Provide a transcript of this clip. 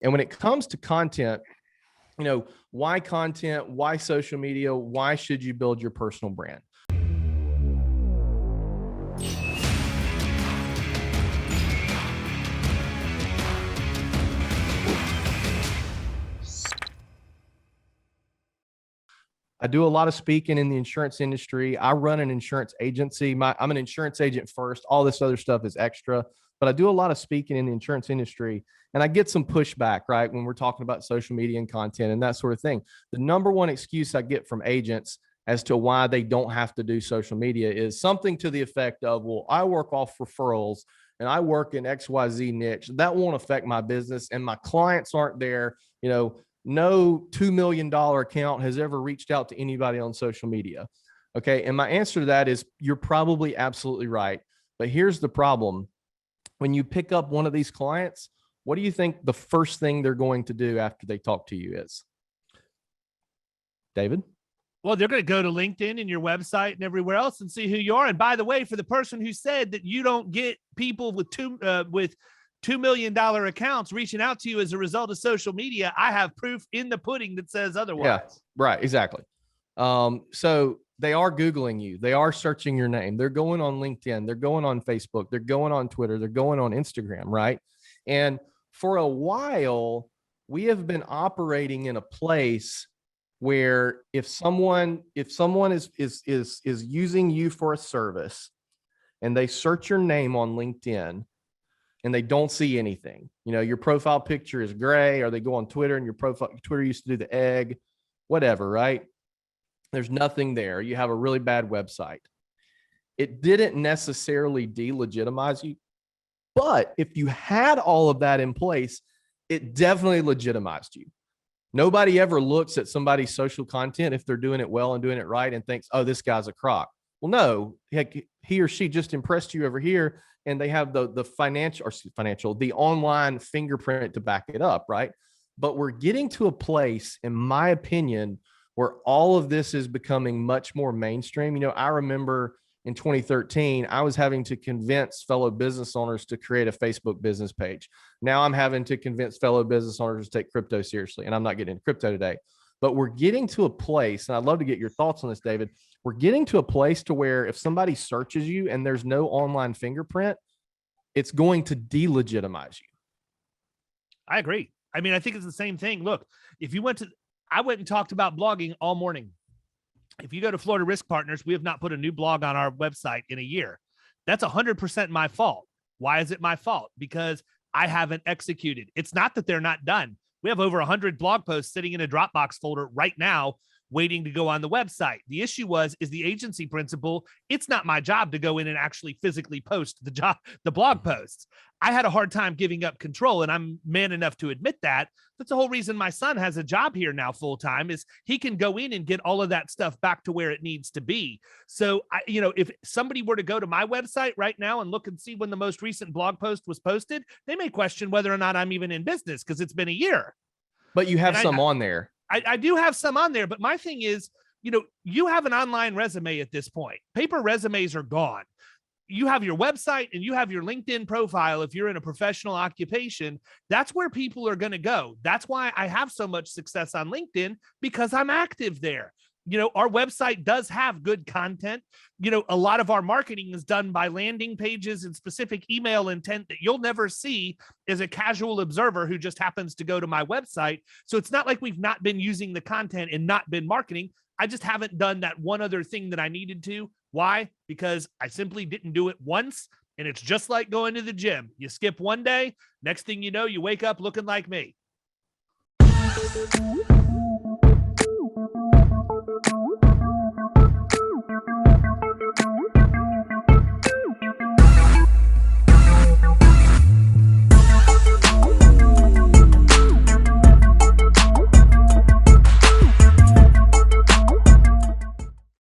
And when it comes to content, why content, why social media, why should you build your personal brand? I do a lot of speaking in the insurance industry. I run an insurance agency. I'm an insurance agent first. All this other stuff is extra, but I do a lot of speaking in the insurance industry, and I get some pushback, right, when we're talking about social media and content and that sort of thing. The number one excuse I get from agents as to why they don't have to do social media is something to the effect of, well, I work off referrals and I work in XYZ niche. That won't affect my business, and my clients aren't there. No $2 million account has ever reached out to anybody on social media. Okay. And my answer to that is you're probably absolutely right. But here's the problem. When you pick up one of these clients, what do you think the first thing they're going to do after they talk to you is? David? Well, they're going to go to LinkedIn and your website and everywhere else and see who you are. And by the way, for the person who said that you don't get people with $2 million accounts reaching out to you as a result of social media, I have proof in the pudding that says otherwise. Yeah, right. Exactly. So they are Googling you. They are searching your name. They're going on LinkedIn. They're going on Facebook. They're going on Twitter. They're going on Instagram. Right. And for a while, we have been operating in a place where if someone is using you for a service and they search your name on LinkedIn, and they don't see anything, your profile picture is gray, or they go on Twitter and your Twitter used to do the egg, whatever, right? There's nothing there. You have a really bad website. It didn't necessarily delegitimize you, but if you had all of that in place, it definitely legitimized you. Nobody ever looks at somebody's social content if they're doing it well and doing it right and thinks, oh, this guy's a crock. Well, no, heck, he or she just impressed you over here, and they have the online fingerprint to back it up, right? But we're getting to a place, in my opinion, where all of this is becoming much more mainstream. I remember in 2013, I was having to convince fellow business owners to create a Facebook business page. Now I'm having to convince fellow business owners to take crypto seriously, and I'm not getting into crypto today. But we're getting to a place, and I'd love to get your thoughts on this, David. We're getting to a place to where if somebody searches you and there's no online fingerprint, it's going to delegitimize you. I agree. I mean, I think it's the same thing. Look, I went and talked about blogging all morning. If you go to Florida Risk Partners, we have not put a new blog on our website in a year. That's 100% my fault. Why is it my fault? Because I haven't executed. It's not that they're not done. We have over 100 blog posts sitting in a Dropbox folder right now, waiting to go on the website. The issue is the agency principle. It's not my job to go in and actually physically post the blog posts. I had a hard time giving up control, and I'm man enough to admit that. That's the whole reason my son has a job here now full time, is he can go in and get all of that stuff back to where it needs to be. So, if somebody were to go to my website right now and look and see when the most recent blog post was posted, they may question whether or not I'm even in business because it's been a year. But you have some on there. I do have some on there, but my thing is, you have an online resume at this point. Paper resumes are gone. You have your website and you have your LinkedIn profile. If you're in a professional occupation, that's where people are going to go. That's why I have so much success on LinkedIn, because I'm active there. Our website does have good content. A lot of our marketing is done by landing pages and specific email intent that you'll never see as a casual observer who just happens to go to my website. So it's not like we've not been using the content and not been marketing. I just haven't done that one other thing that I needed to. Why? Because I simply didn't do it once. And it's just like going to the gym. You skip one day, next thing you know, you wake up looking like me.